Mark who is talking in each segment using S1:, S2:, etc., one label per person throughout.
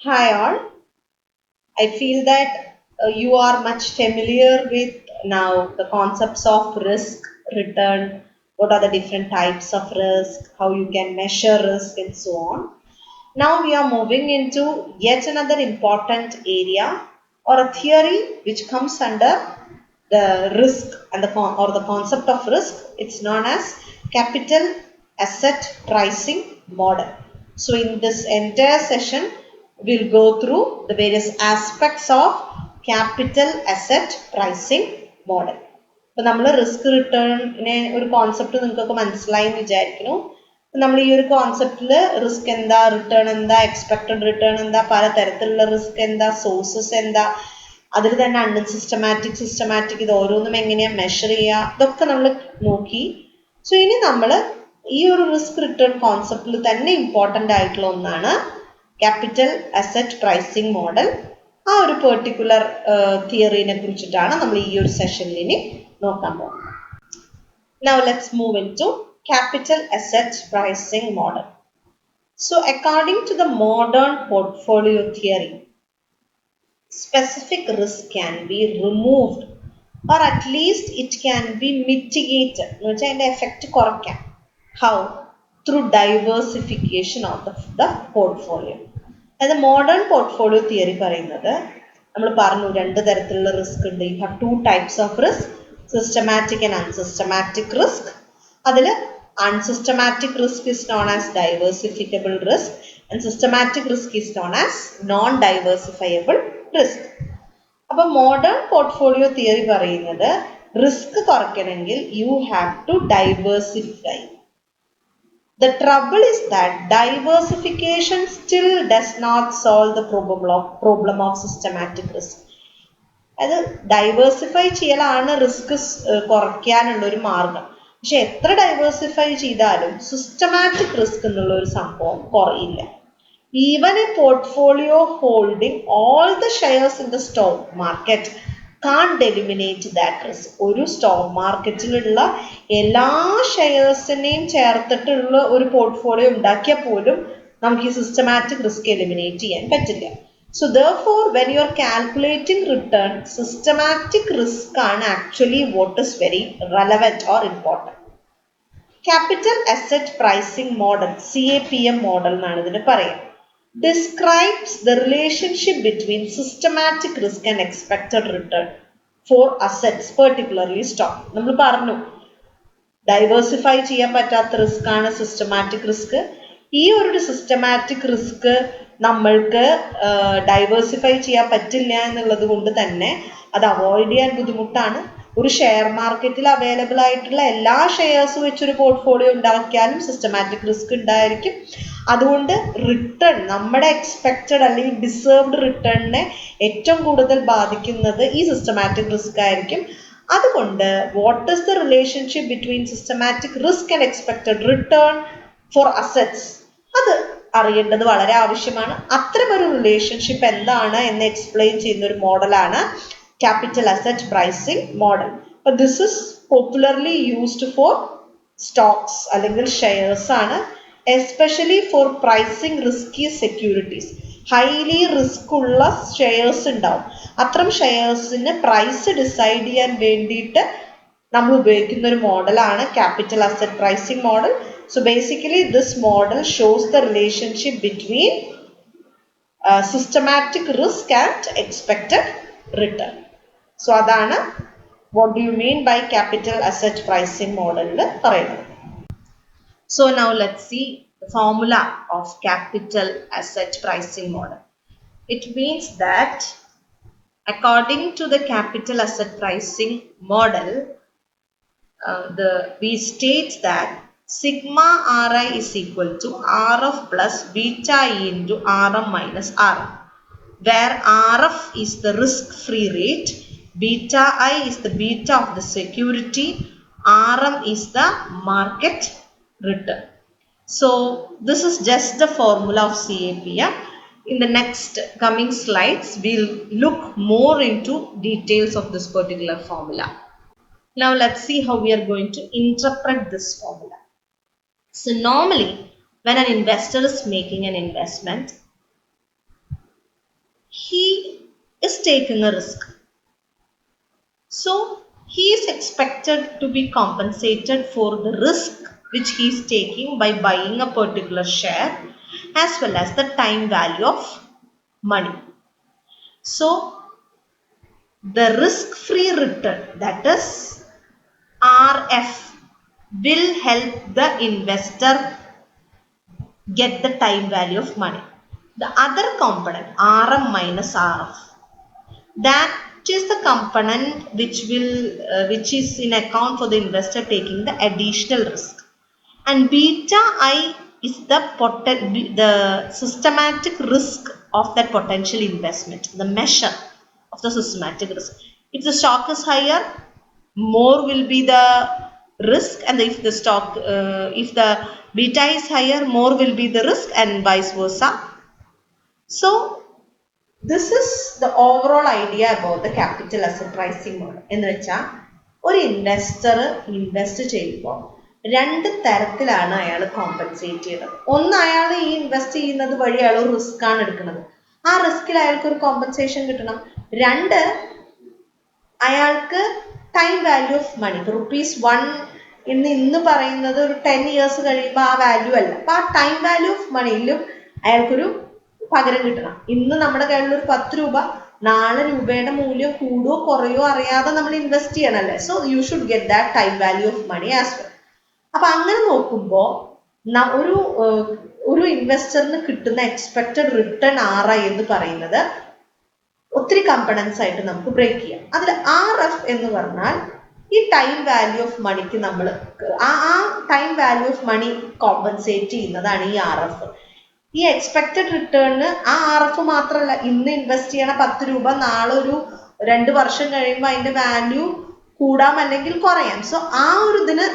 S1: Hi all. I feel that you are much familiar with now the concepts of risk, return, what are the different types of risk, how you can measure risk and so on. Now we are moving into yet another important area or a theory which comes under the risk and or the concept of risk. It's known as capital asset pricing model. So in this entire session, we'll go through the various aspects of capital asset pricing model. അപ്പോൾ നമ്മൾ risk റിട്ടേണിനെ ഒരു concept നിങ്ങൾക്കൊക്കെ മനസ്സിലായി എന്ന് വിചാരിക്കുന്നു. നമ്മൾ ഈ ഒരു കോൺസെപ്റ്റിൽ റിസ്ക് എന്താ, റിട്ടേൺ എന്താ, എക്സ്പെക്റ്റഡ് റിട്ടേൺ എന്താ, പല തരത്തിലുള്ള റിസ്ക് എന്താ, സോഴ്സസ് എന്താ, അതിൽ തന്നെ അൺസിസ്റ്റമാറ്റിക്, സിസ്റ്റമാറ്റിക്, ഇത് ഓരോന്നും എങ്ങനെയാണ് മെഷർ ചെയ്യുക, ഇതൊക്കെ നമ്മൾ നോക്കി. സോ ഇനി നമ്മൾ ഈ ഒരു റിസ്ക് റിട്ടേൺ കോൺസെപ്റ്റിൽ തന്നെ ഇമ്പോർട്ടൻ്റ് ആയിട്ടുള്ള ഒന്നാണ് ക്യാപിറ്റൽ അസറ്റ് പ്രൈസിങ് മോഡൽ. ആ ഒരു പെർട്ടിക്കുലർ തിയറിനെ കുറിച്ചിട്ടാണ് നമ്മൾ ഈ ഒരു സെഷനിൽ ഇനി നോക്കാൻ പോകുന്നത്. Now let's move into capital asset pricing model. So according to the modern portfolio theory, specific risk can be removed or at least it can be mitigated. എന്ന് വെച്ചാൽ അതിൻ്റെ എഫക്റ്റ് കുറയ്ക്കാം. How? Through diversification of the portfolio. അതായത് modern portfolio theory പറയുന്നത്, നമ്മൾ പറഞ്ഞു രണ്ട് തരത്തിലുള്ള റിസ്ക് ഉണ്ട്. You have two types of risk, systematic and unsystematic risk. അതിൽ unsystematic risk is known as diversifiable risk and systematic risk is known as non diversifiable risk. അപ്പോൾ modern portfolio theory പറയുന്നത് risk കുറയ്ക്കണമെങ്കിൽ you have to diversify. The trouble is that diversification still does not solve the problem of systematic risk. അത് diversify ചെയ്യലാണ് risk കുറയ്ക്കാനുള്ള ഒരു മാർഗം. പക്ഷെ എത്ര ഡൈവേഴ്സിഫൈ ചെയ്താലും സിസ്റ്റമാറ്റിക് റിസ്ക് എന്നുള്ള ഒരു സംഭവം കുറയില്ല. Even a portfolio holding all the shares in the stock market can't eliminate that risk. ഒരു സ്റ്റോക്ക് മാർക്കറ്റിലുള്ള എല്ലാ ഷെയർസിനെയും ചേർത്തിട്ടുള്ള ഒരു പോർട്ട്ഫോളിയോ ഉണ്ടാക്കിയാൽ പോലും നമുക്ക് ഈ സിസ്റ്റമാറ്റിക് റിസ്ക് എലിമിനേറ്റ് ചെയ്യാൻ പറ്റില്ല. So therefore when you are calculating return, systematic risk ആണ് actually what is very relevant or important. Capital Asset Pricing Model, CAPM model എന്നാണ് ഇതിന് പറയുക. Describes the relationship between systematic risk and expected return for assets, particularly stock. നമ്മൾ പറഞ്ഞു diversify ചെയ്യാൻ പറ്റാത്ത risk ആണ് systematic risk. ഈ ഒരു സിസ്റ്റമാറ്റിക് റിസ്ക് നമ്മൾക്ക് ഡൈവേഴ്സിഫൈ ചെയ്യാൻ പറ്റില്ല എന്നുള്ളത് കൊണ്ട് തന്നെ അത് അവോയ്ഡ് ചെയ്യാൻ ബുദ്ധിമുട്ടാണ്. ഒരു ഷെയർ മാർക്കറ്റിൽ അവൈലബിൾ ആയിട്ടുള്ള എല്ലാ ഷെയർസ് വെച്ചൊരു പോർട്ട്ഫോളിയോ ഉണ്ടാക്കിയാലും സിസ്റ്റമാറ്റിക് റിസ്ക് ഉണ്ടായിരിക്കും. അതുകൊണ്ട് റിട്ടേൺ, നമ്മുടെ എക്സ്പെക്റ്റഡ് അല്ലെങ്കിൽ ഡിസേർവ്ഡ് റിട്ടേണിനെ ഏറ്റവും കൂടുതൽ ബാധിക്കുന്നത് ഈ സിസ്റ്റമാറ്റിക് റിസ്ക് ആയിരിക്കും. അതുകൊണ്ട് what is the relationship between systematic risk and expected return for assets, അത് അറിയേണ്ടത് വളരെ ആവശ്യമാണ്. അത്തരമൊരു റിലേഷൻഷിപ്പ് എന്താണ് എന്ന് എക്സ്പ്ലെയിൻ ചെയ്യുന്ന ഒരു മോഡലാണ് capital asset pricing model. But this is popularly used for stocks അല്ലെങ്കിൽ ഷെയർസ് ആണ്, especially for pricing risky securities. Highly risk ഉള്ള ഷെയർസ് ഉണ്ടാവും. അത്തരം ഷെയർസിന് പ്രൈസ് ഡിസൈഡ് ചെയ്യാൻ വേണ്ടിയിട്ട് നമ്മൾ ഉപയോഗിക്കുന്ന ഒരു മോഡലാണ് capital asset pricing model. So basically this model shows the relationship between systematic risk and expected return. So അതാണ് what do you mean by capital asset pricing model എന്ന് പറയുന്നത്. So now let's see the formula of capital asset pricing model. It means that according to the capital asset pricing model, we state that sigma Ri is equal to Rf plus beta E into Rm minus Rm, where Rf is the risk-free rate, beta I is the beta of the security, Rm is the market return. So this is just the formula of CAPM. In the next coming slides, we'll look more into details of this particular formula. Now let's see how we are going to interpret this formula. So normally when an investor is making an investment, taking a risk. So he is expected to be compensated for the risk which he is taking by buying a particular share as well as the time value of money. So the risk-free return, that is RF, will help the investor get the time value of money. The other component, RM minus RF, that is the component which is in account for the investor taking the additional risk, and beta I is the systematic risk of that potential investment, the measure of the systematic risk. If the stock is higher, more will be the risk, and if the if the beta is higher, more will be the risk, and vice versa. So this is the overall idea about the capital asset pricing model. എന്ന് വെച്ചാൽ ഒരു investor invest ചെയ്യുമ്പോൾ രണ്ട് തരത്തിലാണ് അയാൾ compensate ചെയ്യുന്നത്. ഒന്ന്, അയാൾ ഈ ഇൻവെസ്റ്റ് ചെയ്യുന്നത് വഴി അയാൾ ഒരു റിസ്ക് ആണ് എടുക്കുന്നത്, ആ റിസ്കിൽ അയാൾക്ക് ഒരു കോമ്പൻസേഷൻ കിട്ടണം. രണ്ട്, അയാൾക്ക് ടൈം വാല്യൂ ഓഫ് മണി, ₹1 ഇന്ന് പറയുന്നത് ഒരു 10 years കഴിയുമ്പോൾ ആ വാല്യൂ അല്ല, അപ്പൊ ആ ടൈം വാല്യൂ ഓഫ് മണിയിലും അയാൾക്കൊരു പകരം കിട്ടണം. ഇന്ന് നമ്മുടെ കയ്യിൽ ഒരു ₹10, നാളെ രൂപയുടെ മൂല്യം കൂടുകയോ കുറയോ അറിയാതെ നമ്മൾ ഇൻവെസ്റ്റ് ചെയ്യണല്ലേ. So you should get that time value of money as well. അപ്പൊ അങ്ങനെ നോക്കുമ്പോൾ ഒരു ഇൻവെസ്റ്ററിന് കിട്ടുന്ന എക്സ്പെക്റ്റഡ് റിട്ടേൺ RI എന്ന് പറയുന്നത് ഒത്തിരി കമ്പണൻസ് ആയിട്ട് നമുക്ക് ബ്രേക്ക് ചെയ്യാം. അതിൽ RF എന്ന് പറഞ്ഞാൽ ഈ ടൈം വാല്യൂ ഓഫ് മണിക്ക് നമ്മൾ ആ time value of money compensate ചെയ്യുന്നതാണ് ഈ RF. ഈ എക്സ്പെക്റ്റഡ് റിട്ടേണിന് ആ RF മാത്രമല്ല, ഇന്ന് ഇൻവെസ്റ്റ് ചെയ്യണ ₹10 നാളെ ഒരു 2 വർഷം കഴിയുമ്പോൾ അതിന്റെ വാല്യൂ കൂടാം അല്ലെങ്കിൽ കുറയാം. സോ ആ ഒരു ഇതിന്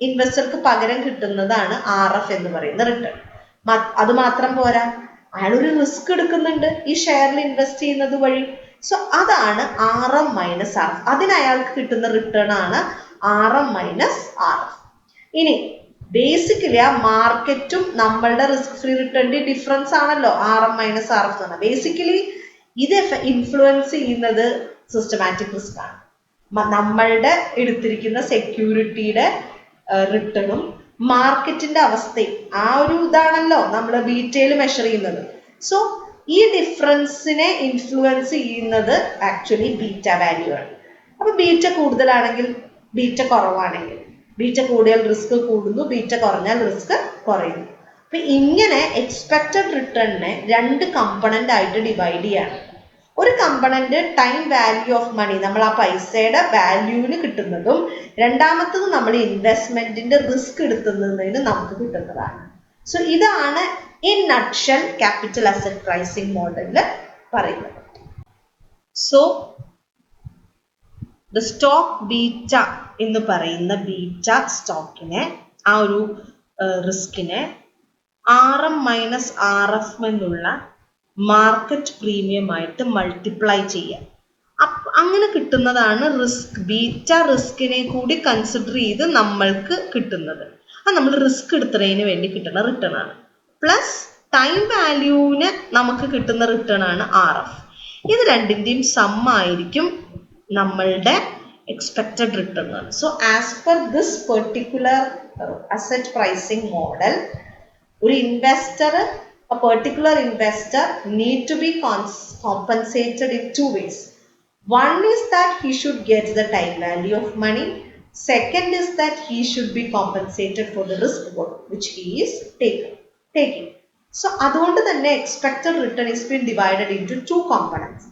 S1: ഇൻവെസ്റ്റർക്ക് പകരം കിട്ടുന്നതാണ് RF എന്ന് പറയുന്ന റിട്ടേൺ. അത് മാത്രം പോരാ, അയാൾ ഒരു റിസ്ക് എടുക്കുന്നുണ്ട് ഈ ഷെയറിൽ ഇൻവെസ്റ്റ് ചെയ്യുന്നത് വഴി. സോ അതാണ് RM മൈനസ് RF. അതിന് അയാൾക്ക് കിട്ടുന്ന റിട്ടേൺ ആണ് RM മൈനസ് RF. ഇനി ബേസിക്കലി ആ മാർക്കറ്റും നമ്മളുടെ റിസ്ക് ഫ്രീ റിട്ടേണിന്റെ ഡിഫറൻസ് ആണല്ലോ RM മൈനസ് RF എന്ന് പറഞ്ഞാൽ. ബേസിക്കലി ഇത് ഇൻഫ്ലുവൻസ് ചെയ്യുന്നത് സിസ്റ്റമാറ്റിക് റിസ്ക് ആണ്. നമ്മളുടെ എടുത്തിരിക്കുന്ന സെക്യൂരിറ്റിയുടെ റിട്ടേണും മാർക്കറ്റിന്റെ അവസ്ഥയും ആ ഒരു ഇതാണല്ലോ നമ്മൾ ബീറ്റയിൽ മെഷർ ചെയ്യുന്നത്. സോ ഈ ഡിഫറൻസിനെ ഇൻഫ്ലുവൻസ് ചെയ്യുന്നത് ആക്ച്വലി ബീറ്റ വാല്യൂ ആണ്. അപ്പൊ ബീറ്റ കൂടുതലാണെങ്കിൽ, ബീറ്റ കുറവാണെങ്കിൽ, ബീറ്റ കൂടിയാൽ റിസ്ക് കൂടുന്നു, ബീറ്റ കുറഞ്ഞാൽ റിസ്ക് കുറയുന്നു. അപ്പൊ ഇങ്ങനെ എക്സ്പെക്റ്റഡ് റിട്ടേണിനെ 2 കമ്പണന്റ് ആയിട്ട് ഡിവൈഡ് ചെയ്യാണ്. ഒരു component time value of money, നമ്മൾ ആ പൈസയുടെ വാല്യൂവിന് കിട്ടുന്നതും, രണ്ടാമത്തത് നമ്മൾ ഇൻവെസ്റ്റ്മെന്റിന്റെ റിസ്ക് എടുക്കുന്നതിന് നമുക്ക് കിട്ടുന്നതാണ്. സോ ഇതാണ് in nutshell capital asset pricing മോഡലിൽ പറയുന്നത്. സോ ദ സ്റ്റോക്ക് ബീറ്റ എന്ന് പറയുന്ന ബീറ്റ സ്റ്റോക്കിനെ, ആ ഒരു റിസ്കിനെ RM മൈനസ് RF എന്നുള്ള മാർക്കറ്റ് പ്രീമിയം ആയിട്ട് മൾട്ടിപ്ലൈ ചെയ്യാം. അങ്ങനെ കിട്ടുന്നതാണ് റിസ്ക്. ബീറ്റ റിസ്കിനെ കൂടി കൺസിഡർ ചെയ്ത് നമ്മൾക്ക് കിട്ടുന്നത്, അത് നമ്മൾ റിസ്ക് എടുത്തതിന് വേണ്ടി കിട്ടുന്ന റിട്ടേൺ ആണ്. പ്ലസ് ടൈം വാല്യൂവിന് നമുക്ക് കിട്ടുന്ന റിട്ടേൺ ആണ് RF. ഇത് രണ്ടിന്റെയും സം ആയിരിക്കും നമ്മളുടെ expected return. So as per this particular asset pricing model, ഒരു investor, a particular investor need to be compensated in 2 ways. One is that he should get the time value of money. Second is that he should be compensated for the risk which he is taking. So അതുകൊണ്ട് തന്നെ expected return is been divided into 2 components.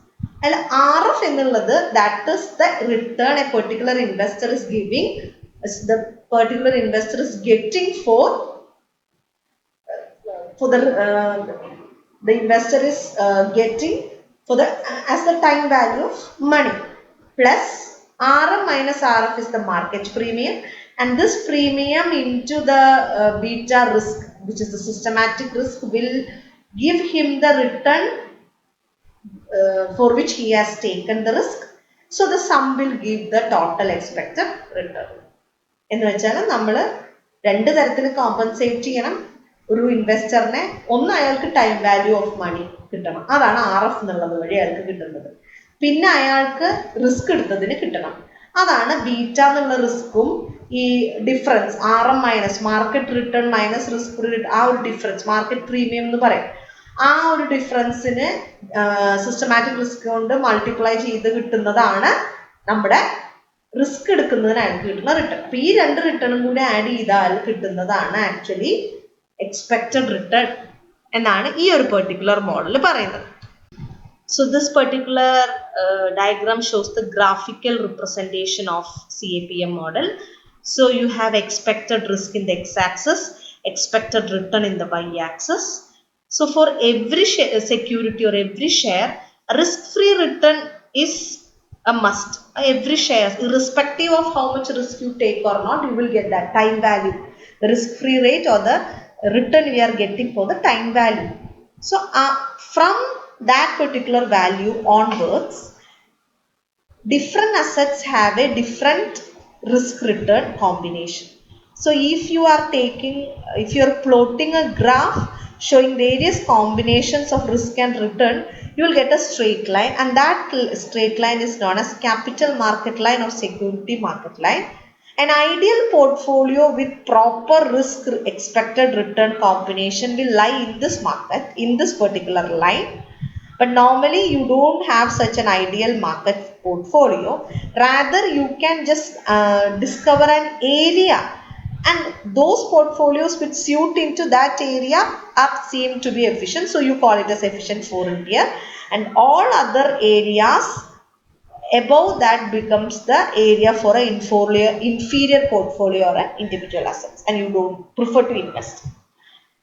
S1: And RF എന്നുള്ളത്, that is the return a particular investor is giving, the particular investor is getting for the investor is getting for the as the time value of money, plus RM minus RF is the market premium, and this premium into the beta risk, which is the systematic risk, will give him the return for which he has taken the risk. So the sum will give the total expected return. എന്ന് വെച്ചാൽ നമ്മൾ 2 തരത്തിൽ compensate ചെയ്യണം ഒരു ഇൻവെസ്റ്ററിനെ. ഒന്ന്, അയാൾക്ക് time value of മണി കിട്ടണം, അതാണ് RF എന്നുള്ളത് വഴി അയാൾക്ക് കിട്ടുന്നത്. പിന്നെ അയാൾക്ക് റിസ്ക് എടുത്തതിന് കിട്ടണം. അതാണ് ബീറ്റ എന്നുള്ള റിസ്ക്കും ഈ difference RM minus market return minus risk ആ ഒരു ഡിഫറൻസ് മാർക്കറ്റ് പ്രീമിയം എന്ന് പറയും. ആ ഒരു ഡിഫറൻസിന് സിസ്റ്റമാറ്റിക് റിസ്ക് കൊണ്ട് മൾട്ടിപ്ലൈ ചെയ്ത് കിട്ടുന്നതാണ് നമ്മുടെ റിസ്ക് എടുക്കുന്നതിന് അയാൾക്ക് കിട്ടുന്ന റിട്ടേൺ. അപ്പൊ ഈ രണ്ട് റിട്ടേണും കൂടി ആഡ് ചെയ്താൽ കിട്ടുന്നതാണ് ആക്ച്വലി എക്സ്പെക്റ്റഡ് റിട്ടേൺ എന്നാണ് ഈ ഒരു പെർട്ടിക്കുലർ മോഡൽ പറയുന്നത്. So this particular diagram shows the graphical representation of CAPM model. So you have expected risk in the x-axis, expected return in the y-axis. So for every security or every share, risk-free return is a must. Every share, irrespective of how much risk you take or not, you will get that time value, the risk-free rate or the return we are getting for the time value. So from that particular value onwards, different assets have a different risk return combination. So if you are plotting a graph showing various combinations of risk and return, you will get a straight line, and that straight line is known as capital market line or security market line. An ideal portfolio with proper risk expected return combination will lie in this market, in this particular line. But normally you don't have such an ideal market portfolio. Rather, you can just discover an area, and those portfolios which suit into that area are seem to be efficient. So you call it as efficient 4 in here, and all other areas above that becomes the area for an inferior portfolio or an individual assets, and you don't prefer to invest.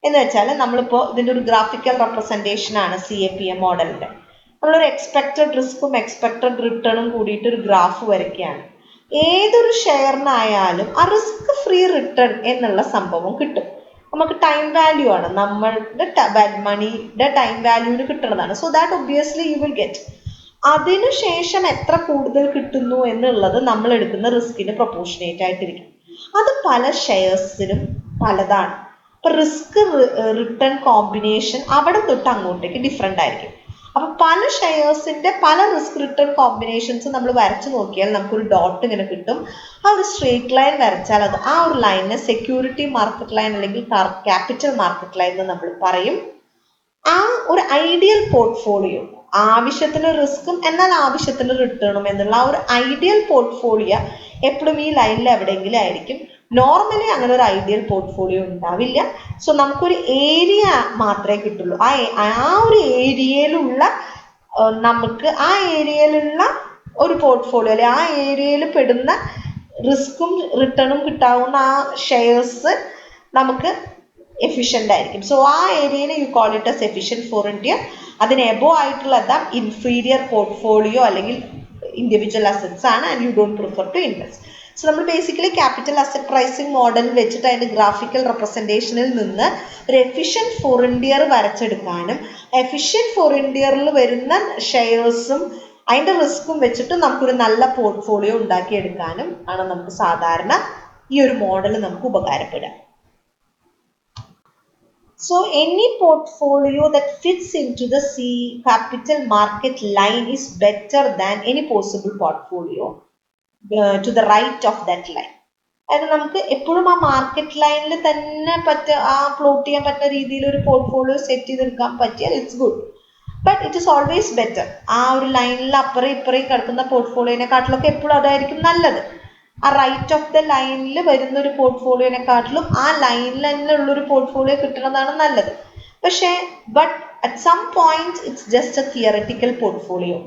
S1: എന്ന് വെച്ചാൽ നമ്മളിപ്പോൾ ഇതിൻ്റെ ഒരു graphical representation ആണ് CAPM മോഡലിൻ്റെ. നമ്മളൊരു expected റിസ്ക്കും expected റിട്ടേണും കൂടിയിട്ട് ഒരു graph വരയ്ക്കുകയാണ്. ഏതൊരു ഷെയറിനായാലും ആ റിസ്ക് ഫ്രീ റിട്ടേൺ എന്നുള്ള സംഭവം കിട്ടും. നമുക്ക് ടൈം വാല്യൂ ആണ്, നമ്മളുടെ മണിയുടെ ടൈം വാല്യൂവിന് കിട്ടുന്നതാണ്. So that obviously you will get. അതിനുശേഷം എത്ര കൂടുതൽ കിട്ടുന്നു എന്നുള്ളത് നമ്മൾ എടുക്കുന്ന റിസ്കിന് പ്രൊപ്പോർഷനേറ്റ് ആയിട്ടിരിക്കും. അത് പല ഷെയർസിനും പലതാണ്. അപ്പോൾ റിസ്ക് റിട്ടേൺ കോമ്പിനേഷൻ അവിടെ തൊട്ട് അങ്ങോട്ടേക്ക് ഡിഫറെൻ്റ് ആയിരിക്കും. അപ്പോൾ പല ഷെയർസിൻ്റെ പല റിസ്ക് റിട്ടേൺ കോമ്പിനേഷൻസ് നമ്മൾ വരച്ച് നോക്കിയാൽ നമുക്കൊരു ഡോട്ട് ഇങ്ങനെ കിട്ടും. ആ ഒരു സ്ട്രേറ്റ് ലൈൻ വരച്ചാൽ അത് ആ ഒരു ലൈനിനെ സെക്യൂരിറ്റി മാർക്കറ്റ് ലൈൻ അല്ലെങ്കിൽ ക്യാപിറ്റൽ മാർക്കറ്റ് ലൈൻ എന്ന് നമ്മൾ പറയും. ആ ഒരു ഐഡിയൽ പോർട്ട്ഫോളിയോ, ആവശ്യത്തിന് റിസ്ക്കും എന്നാൽ ആവശ്യത്തിന് റിട്ടേണും എന്നുള്ള ആ ഒരു ഐഡിയൽ പോർട്ട്ഫോളിയോ എപ്പോഴും ഈ ലൈനിൽ എവിടെയെങ്കിലും ആയിരിക്കും. നോർമലി അങ്ങനെ ഒരു ഐഡിയൽ പോർട്ട്ഫോളിയോ ഉണ്ടാവില്ല. സോ നമുക്കൊരു ഏരിയ മാത്രമേ കിട്ടുള്ളൂ. ആ ഒരു ഏരിയയിലുള്ള നമുക്ക് ആ ഏരിയയിലുള്ള ഒരു പോർട്ട്ഫോളിയോ അല്ലെ ആ ഏരിയയിൽ പെടുന്ന റിസ്ക്കും റിട്ടേണും കിട്ടാവുന്ന ആ ഷെയർസ് നമുക്ക് എഫിഷ്യൻ്റ് ആയിരിക്കും. സോ ആ ഏരിയനെ you call it as efficient frontier. അതിന് എബോ ആയിട്ടുള്ളതാ ഇൻഫീരിയർ പോർട്ട്ഫോളിയോ അല്ലെങ്കിൽ ഇൻഡിവിജ്വൽ അസറ്റ്സ് ആണ്, and you don't prefer to invest. So നമ്മൾ basically capital asset pricing model വെച്ചിട്ട് അതിൻ്റെ ഗ്രാഫിക്കൽ റെപ്രസെൻറ്റേഷനിൽ നിന്ന് ഒരു എഫിഷ്യൻറ്റ് ഫോർ ഇന്ത്യർ വരച്ചെടുക്കാനും എഫിഷ്യൻറ്റ് ഫോർ ഇന്ത്യറിൽ വരുന്ന ഷെയർസും അതിൻ്റെ റിസ്ക്കും വെച്ചിട്ട് നമുക്കൊരു നല്ല പോർട്ട്ഫോളിയോ ഉണ്ടാക്കിയെടുക്കാനും ആണ് നമുക്ക് സാധാരണ ഈ ഒരു മോഡൽ നമുക്ക് ഉപകാരപ്പെടുക. So any portfolio that fits into the capital market line is better than any possible portfolio to the right of that line. അതായത് നമുക്ക് എപ്പോഴും ആ മാർക്കറ്റ് ലൈനിൽ തന്നെ പ്ലോട്ട് ചെയ്യാൻ പറ്റുന്ന രീതിയിൽ ഒരു പോർട്ട്ഫോളിയോ സെറ്റ് ചെയ്തെടുക്കാൻ പറ്റിയാൽ it's good. But it is always better ആ ഒരു ലൈനിൽ അപ്പുറം ഇപ്പുറം കിടക്കുന്ന പോർട്ട്ഫോളിയോനെക്കാട്ടിലൊക്കെ എപ്പോഴും അതായിരിക്കും നല്ലത്. ആ റൈറ്റ് ഓഫ് ദ ലൈനിൽ വരുന്ന ഒരു പോർട്ട്ഫോളിയോനെക്കാട്ടിലും ആ ലൈനിൽ തന്നെ ഉള്ളൊരു പോർട്ട്ഫോളിയോ കിട്ടുന്നതാണ് നല്ലത്. പക്ഷേ at some point it's just a theoretical portfolio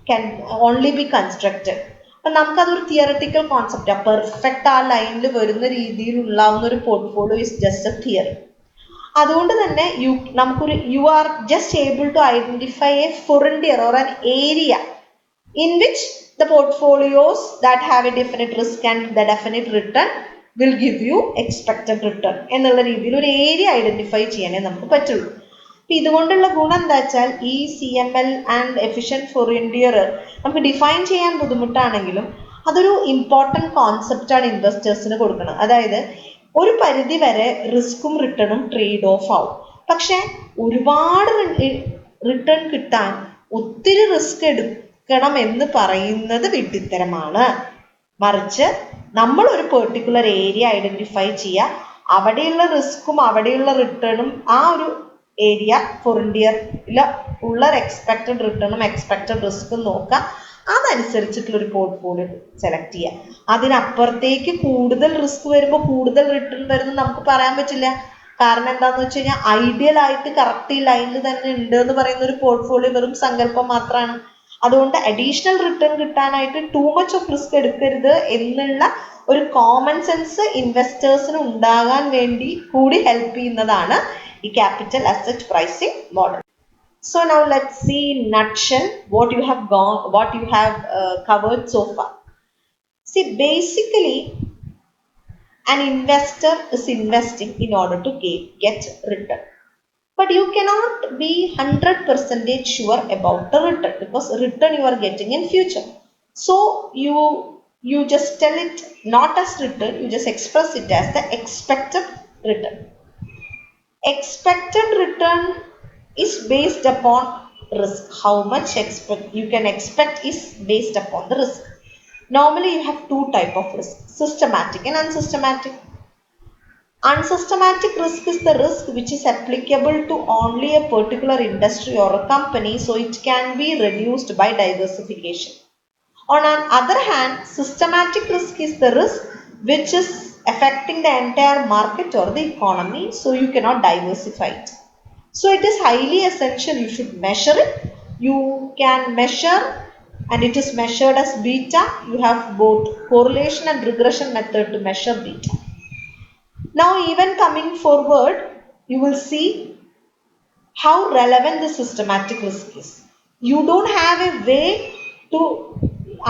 S1: can only be constructed. അപ്പം നമുക്കതൊരു തിയററ്റിക്കൽ കോൺസെപ്റ്റാണ്. പെർഫെക്റ്റ് ആ ലൈനിൽ വരുന്ന രീതിയിലുള്ളാവുന്ന ഒരു portfolio is just a theory. അതുകൊണ്ട് തന്നെ you are just able to identify a frontier or an area in which the portfolios that have a definite risk and the definite return will give you expected return എന്നുള്ള രീതിയിൽ ഒരു area identify ചെയ്യാനേ നമുക്ക് പറ്റുള്ളൂ. അപ്പം ഇതുകൊണ്ടുള്ള ഗുണം എന്താ വെച്ചാൽ ഈ CML ആൻഡ് എഫിഷ്യൻറ്റ് ഫോർ ഇന്ത്യർ നമുക്ക് ഡിഫൈൻ ചെയ്യാൻ ബുദ്ധിമുട്ടാണെങ്കിലും അതൊരു ഇമ്പോർട്ടൻറ്റ് കോൺസെപ്റ്റാണ് ഇൻവെസ്റ്റേഴ്സിന് കൊടുക്കുന്നത്. അതായത് ഒരു പരിധി വരെ റിസ്ക്കും റിട്ടേണും ട്രേഡ് ഓഫ് ആവും. പക്ഷേ ഒരുപാട് റിട്ടേൺ കിട്ടാൻ ഒത്തിരി റിസ്ക് എടുക്കണം എന്ന് പറയുന്നത് വിഡ്ഢിത്തരമാണ്. മറിച്ച് നമ്മൾ ഒരു പെർട്ടിക്കുലർ ഏരിയ ഐഡന്റിഫൈ ചെയ്യുക, അവിടെയുള്ള റിസ്ക്കും അവിടെയുള്ള റിട്ടേണും ആ ഒരു ഏരിയ ഫോർ ഇന്ത്യയിൽ ഉള്ള എക്സ്പെക്റ്റഡ് റിട്ടേണും എക്സ്പെക്റ്റഡ് റിസ്ക്കും നോക്കുക, അതനുസരിച്ചിട്ടുള്ളൊരു പോർട്ട്ഫോളിയോ സെലക്ട് ചെയ്യുക. അതിനപ്പുറത്തേക്ക് കൂടുതൽ റിസ്ക് വരുമ്പോൾ കൂടുതൽ റിട്ടേൺ വരുന്നത് നമുക്ക് പറയാൻ പറ്റില്ല. കാരണം എന്താണെന്ന് വെച്ച് കഴിഞ്ഞാൽ ഐഡിയൽ ആയിട്ട് കറക്റ്റ് ഈ ലൈനിൽ തന്നെ ഉണ്ട് എന്ന് പറയുന്ന ഒരു പോർട്ട്ഫോളിയോ വെറും സങ്കല്പം മാത്രമാണ്. അതുകൊണ്ട് അഡീഷണൽ റിട്ടേൺ കിട്ടാനായിട്ട് ടൂ മച്ച് ഓഫ് റിസ്ക് എടുക്കരുത് എന്നുള്ള ഒരു കോമൺ സെൻസ് ഇൻവെസ്റ്റേഴ്സിന് ഉണ്ടാകാൻ വേണ്ടി കൂടി ഹെൽപ്പ് ചെയ്യുന്നതാണ് ഈ capital asset pricing model. So now let's see in nutshell what you have covered so far. See, basically an investor is investing in order to get return. But you cannot be 100% sure about the return, because return you are getting in future. So you just tell it not as return, you just express it as the expected return. Expected return is based upon risk. How much you can expect is based upon the risk. Normally you have two type of risk, systematic and unsystematic. Unsystematic risk is the risk which is applicable to only a particular industry or a company, so it can be reduced by diversification. On the other hand, systematic risk is the risk which is affecting the entire market or the economy, so you cannot diversify it. So it is highly essential you should measure it. You can measure, and it is measured as beta. You have both correlation and regression method to measure beta. Now even coming forward, you will see how relevant the systematic risk is. You don't have a way to,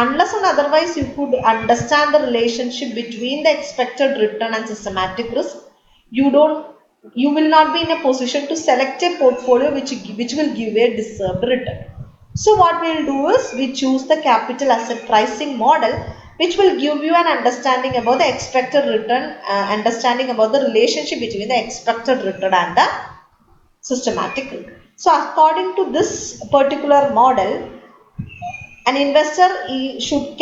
S1: unless and otherwise you could understand the relationship between the expected return and systematic risk, you will not be in a position to select a portfolio which will give a deserved return. So what we will do is we choose the capital asset pricing model, which will give you an understanding about the expected return, understanding about the relationship between the expected return and the systematic return. So according to this particular model, an investor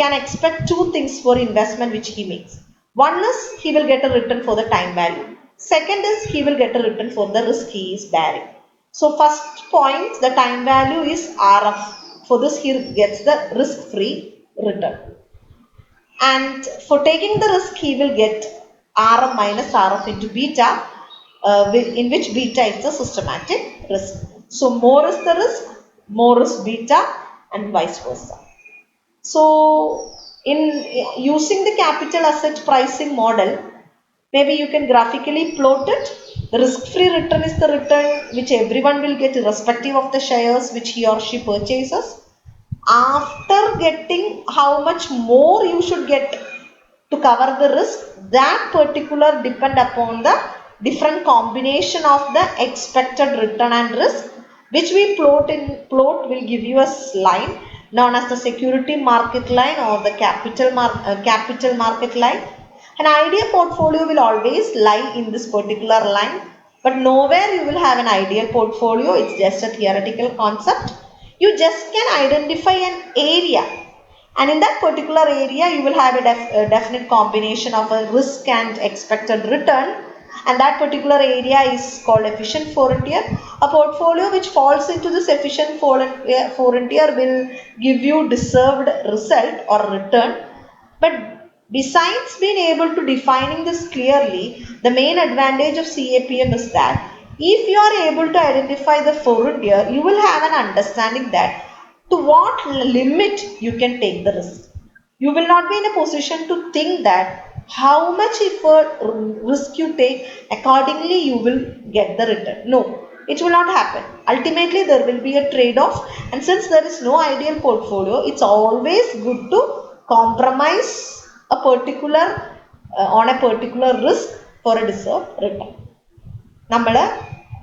S1: can expect two things for investment which he makes. One is he will get a return for the time value. Second is he will get a return for the risk he is bearing. So first point, the time value is RF. For this he gets the risk-free return. And for taking the risk he will get RM minus RF into beta, in which beta is the systematic risk. So more is the risk, more is beta, and vice versa. So in using the capital asset pricing model, maybe you can graphically plot it. The risk-free return is the return which everyone will get irrespective of the shares which he or she purchases. After getting how much more you should get to cover the risk, that particular depend upon the different combination of the expected return and risk, which we plot will give you a line known as the security market line or the capital market line. An ideal portfolio will always lie in this particular line, but nowhere you will have an ideal portfolio. It's just a theoretical concept. You just can identify an area, and in that particular area you will have a definite combination of a risk and expected return, and that particular area is called efficient frontier. A portfolio which falls into this efficient frontier will give you deserved result or return. But besides being able to defining this clearly, the main advantage of CAPM is that if you are able to identify the frontier, you will have an understanding that to what limit you can take the risk. You will not be in a position to think that how much risk you take, accordingly you will get the return. No, it will not happen. Ultimately there will be a trade-off, and since there is no ideal portfolio, it's always good to compromise a particular on a particular risk for a deserved return. നമ്മൾ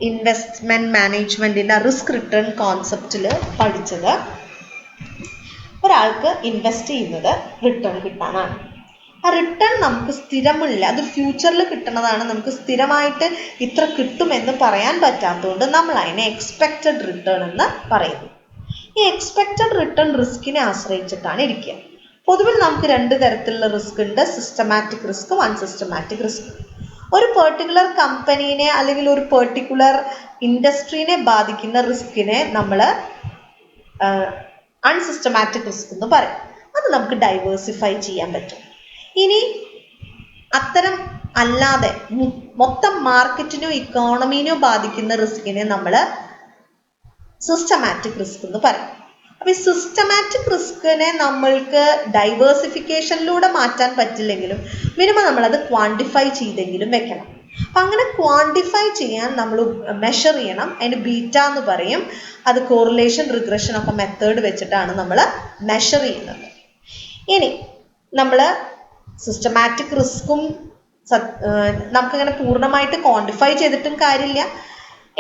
S1: investment മാനേജ്മെന്റിന്റെ risk return കോൺസെപ്റ്റിൽ പഠിച്ചത് ഒരാൾക്ക് invest ചെയ്യുന്നത് return കിട്ടാനാണ്. ആ return നമുക്ക് സ്ഥിരമില്ല, അത് ഫ്യൂച്ചറിൽ കിട്ടുന്നതാണ്. നമുക്ക് സ്ഥിരമായിട്ട് ഇത്ര കിട്ടുമെന്ന് പറയാൻ പറ്റാത്തതുകൊണ്ട് നമ്മൾ അതിനെ എക്സ്പെക്റ്റഡ് റിട്ടേൺ എന്ന് പറയുന്നു. ഈ എക്സ്പെക്റ്റഡ് റിട്ടേൺ റിസ്കിനെ ആശ്രയിച്ചിട്ടാണ് ഇരിക്കുക. പൊതുവിൽ നമുക്ക് രണ്ട് തരത്തിലുള്ള റിസ്ക് ഉണ്ട്, സിസ്റ്റമാറ്റിക് റിസ്ക്, അൺസിസ്റ്റമാറ്റിക് റിസ്ക്. ഒരു പെർട്ടിക്കുലർ കമ്പനീനെ അല്ലെങ്കിൽ ഒരു പെർട്ടിക്കുലർ ഇൻഡസ്ട്രീനെ ബാധിക്കുന്ന റിസ്കിനെ നമ്മൾ അൺസിസ്റ്റമാറ്റിക് റിസ്ക് എന്ന് പറയും. അത് നമുക്ക് ഡൈവേഴ്സിഫൈ ചെയ്യാൻ പറ്റും. ഇനി അത്തരം അല്ലാതെ മൊത്തം മാർക്കറ്റിനോ ഇക്കോണമിനോ ബാധിക്കുന്ന റിസ്കിനെ നമ്മൾ സിസ്റ്റമാറ്റിക് റിസ്ക് എന്ന് പറയും. അപ്പൊ ഈ സിസ്റ്റമാറ്റിക് റിസ്കിനെ നമ്മൾക്ക് ഡൈവേഴ്സിഫിക്കേഷനിലൂടെ മാറ്റാൻ പറ്റില്ലെങ്കിലും മിനിമം നമ്മളത് ക്വാണ്ടിഫൈ ചെയ്തെങ്കിലും വെക്കണം. അപ്പം അങ്ങനെ ക്വാണ്ടിഫൈ ചെയ്യാൻ നമ്മൾ മെഷർ ചെയ്യണം. അതിന് ബീറ്റ എന്ന് പറയും. അത് കോറിലേഷൻ റിഗ്രഷൻ ഒക്കെ മെത്തേഡ് വെച്ചിട്ടാണ് നമ്മൾ മെഷർ ചെയ്യുന്നത്. ഇനി നമ്മൾ സിസ്റ്റമാറ്റിക് റിസ്കും നമുക്കങ്ങനെ പൂർണ്ണമായിട്ട് ക്വാണ്ടിഫൈ ചെയ്തിട്ടും കാര്യമില്ല.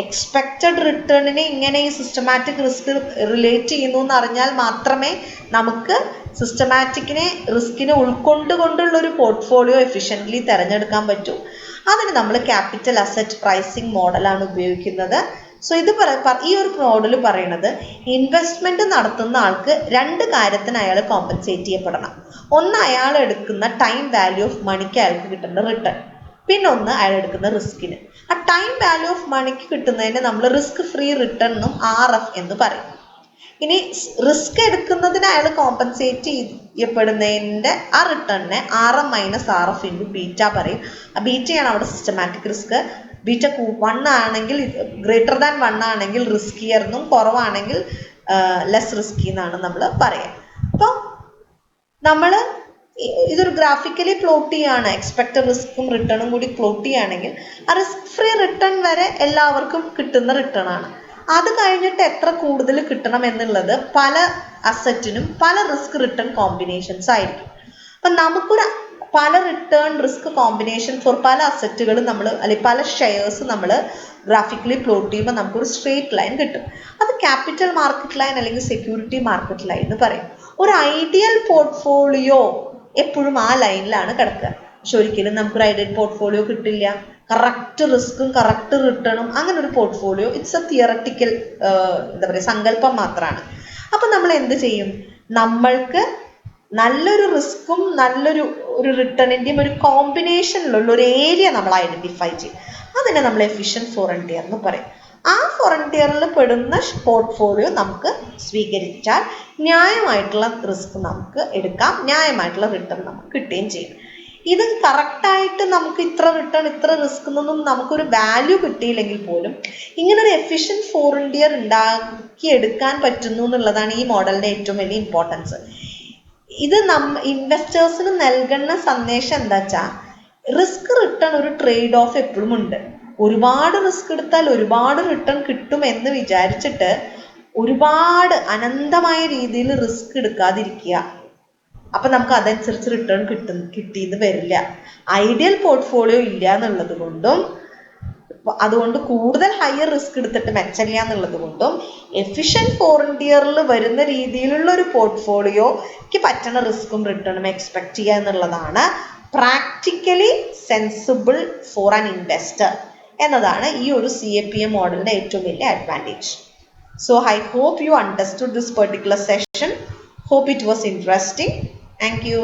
S1: എക്സ്പെക്റ്റഡ് റിട്ടേണിനെ ഇങ്ങനെ ഈ സിസ്റ്റമാറ്റിക് റിസ്ക് റിലേറ്റ് ചെയ്യുന്നു എന്ന് അറിഞ്ഞാൽ മാത്രമേ നമുക്ക് സിസ്റ്റമാറ്റിക്കിനെ റിസ്കിനെ ഉൾക്കൊണ്ടുകൊണ്ടുള്ളൊരു പോർട്ട്ഫോളിയോ എഫിഷ്യൻ്റ്ലി തിരഞ്ഞെടുക്കാൻ പറ്റൂ. അതിന് നമ്മൾ ക്യാപിറ്റൽ അസറ്റ് പ്രൈസിങ് മോഡലാണ് ഉപയോഗിക്കുന്നത്. സോ ഇത് ഈ ഒരു മോഡൽ പറയുന്നത് ഇൻവെസ്റ്റ്മെന്റ് നടത്തുന്ന ആൾക്ക് രണ്ട് കാര്യത്തിന് അയാൾ കോമ്പൻസേറ്റ് ചെയ്യപ്പെടണം. ഒന്ന്, അയാൾ എടുക്കുന്ന ടൈം വാല്യൂ ഓഫ് മണിക്ക് അയാൾക്ക് കിട്ടുന്ന റിട്ടേൺ. പിന്നെ ഒന്ന്, അയാൾ എടുക്കുന്ന റിസ്കിന്. ആ ടൈം വാല്യൂ ഓഫ് മണിക്ക് കിട്ടുന്നതിന് നമ്മൾ റിസ്ക് ഫ്രീ റിട്ടേൺ എന്നും RF എന്ന് പറയും. ഇനി റിസ്ക് എടുക്കുന്നതിന് അയാൾ കോമ്പൻസേറ്റ് ചെയ്യപ്പെടുന്നതിൻ്റെ ആ റിട്ടേണിനെ RM minus RF into beta പറയും. ആ ബീറ്റയാണ് അവിടെ സിസ്റ്റമാറ്റിക് റിസ്ക്. ബീറ്റ 1 ആണെങ്കിൽ ഗ്രേറ്റർ ദാൻ 1 ആണെങ്കിൽ റിസ്കിയർ എന്നും കുറവാണെങ്കിൽ ലെസ് റിസ്കി എന്നാണ് നമ്മൾ പറയുക. അപ്പോൾ നമ്മൾ ഇതൊരു ഗ്രാഫിക്കലി പ്ലോട്ട് ചെയ്യുകയാണ്. എക്സ്പെക്റ്റഡ് റിസ്ക്കും റിട്ടേണും കൂടി പ്ലോട്ട് ചെയ്യുകയാണെങ്കിൽ ആ റിസ്ക് ഫ്രീ റിട്ടേൺ വരെ എല്ലാവർക്കും കിട്ടുന്ന റിട്ടേൺ ആണ്. അത് കഴിഞ്ഞിട്ട് എത്ര കൂടുതൽ കിട്ടണം എന്നുള്ളത് പല അസറ്റിനും പല റിസ്ക് റിട്ടേൺ കോമ്പിനേഷൻസ് ആയിരിക്കും. അപ്പം നമുക്കൊരു പല റിട്ടേൺ റിസ്ക് കോമ്പിനേഷൻ ഫോർ പല അസറ്റുകൾ നമ്മൾ അല്ലെങ്കിൽ പല ഷെയർസ് നമ്മൾ ഗ്രാഫിക്കലി പ്ലോട്ട് ചെയ്യുമ്പോൾ നമുക്കൊരു സ്ട്രേറ്റ് ലൈൻ കിട്ടും. അത് ക്യാപിറ്റൽ മാർക്കറ്റ് ലൈൻ അല്ലെങ്കിൽ സെക്യൂരിറ്റി മാർക്കറ്റ് ലൈൻ എന്ന് പറയും. ഒരു ഐഡിയൽ പോർട്ട്ഫോളിയോ എപ്പോഴും ആ ലൈനിലാണ് കിടക്കുക. പക്ഷെ ഒരിക്കലും നമുക്കൊരു ഐഡിയൽ പോർട്ട്ഫോളിയോ കിട്ടില്ല. കറക്റ്റ് റിസ്ക്കും കറക്റ്റ് റിട്ടേണും അങ്ങനെ ഒരു പോർട്ട്ഫോളിയോ ഇറ്റ്സ് എ തിയറട്ടിക്കൽ എന്താ പറയുക സങ്കല്പം മാത്രമാണ്. അപ്പം നമ്മൾ എന്ത് ചെയ്യും? നമ്മൾക്ക് നല്ലൊരു റിസ്ക്കും നല്ലൊരു റിട്ടേണിൻ്റെയും ഒരു കോമ്പിനേഷനിലുള്ള ഒരു ഏരിയ നമ്മൾ ഐഡൻറ്റിഫൈ ചെയ്യും. അതിനെ നമ്മൾ എഫിഷ്യൻറ്റ് ഫോറണ്ടിയർ എന്ന് പറയും. ആ ഫോറണ്ടിയറിൽ പെടുന്ന പോർട്ട്ഫോളിയോ നമുക്ക് സ്വീകരിച്ചാൽ ന്യായമായിട്ടുള്ള റിസ്ക് നമുക്ക് എടുക്കാം, ന്യായമായിട്ടുള്ള റിട്ടേൺ നമുക്ക് കിട്ടുകയും ചെയ്യും. ഇത് കറക്റ്റായിട്ട് നമുക്ക് ഇത്ര റിട്ടേൺ ഇത്ര റിസ്ക് എന്നൊന്നും നമുക്കൊരു വാല്യൂ കിട്ടിയില്ലെങ്കിൽ പോലും ഇങ്ങനൊരു എഫിഷ്യൻറ്റ് ഫോറണ്ടിയർ ഉണ്ടാക്കിയെടുക്കാൻ പറ്റുന്നു എന്നുള്ളതാണ് ഈ മോഡലിൻ്റെ ഏറ്റവും വലിയ ഇമ്പോർട്ടൻസ്. ഇത് ഇൻവെസ്റ്റേഴ്സിന് നൽകുന്ന സന്ദേശം എന്താ വെച്ചാൽ റിസ്ക് റിട്ടേൺ ഒരു ട്രേഡ് ഓഫ് എപ്പോഴും ഉണ്ട്. ഒരുപാട് റിസ്ക് എടുത്താൽ ഒരുപാട് റിട്ടേൺ കിട്ടും എന്ന് വിചാരിച്ചിട്ട് ഒരുപാട് അനന്തമായ രീതിയിൽ റിസ്ക് എടുക്കാതിരിക്കുക. അപ്പം നമുക്ക് അതനുസരിച്ച് റിട്ടേൺ കിട്ടിയെന്ന് വരില്ല. ഐഡിയൽ പോർട്ട്ഫോളിയോ ഇല്ല എന്നുള്ളത് കൊണ്ടും അതുകൊണ്ട് കൂടുതൽ ഹയർ റിസ്ക് എടുത്തിട്ട് മെച്ചമില്ല എന്നുള്ളത് കൊണ്ടും എഫിഷ്യൻറ്റ് ഫോറണ്ടിയറിൽ വരുന്ന രീതിയിലുള്ള ഒരു പോർട്ട്ഫോളിയോക്ക് പറ്റുന്ന റിസ്ക്കും റിട്ടേണും എക്സ്പെക്ട് ചെയ്യുക എന്നുള്ളതാണ് practically sensible for an investor എന്നതാണ് ഈ ഒരു CAPM മോഡലിൻ്റെ ഏറ്റവും വലിയ advantage. So I hope you understood this particular session. Hope it was interesting. Thank you.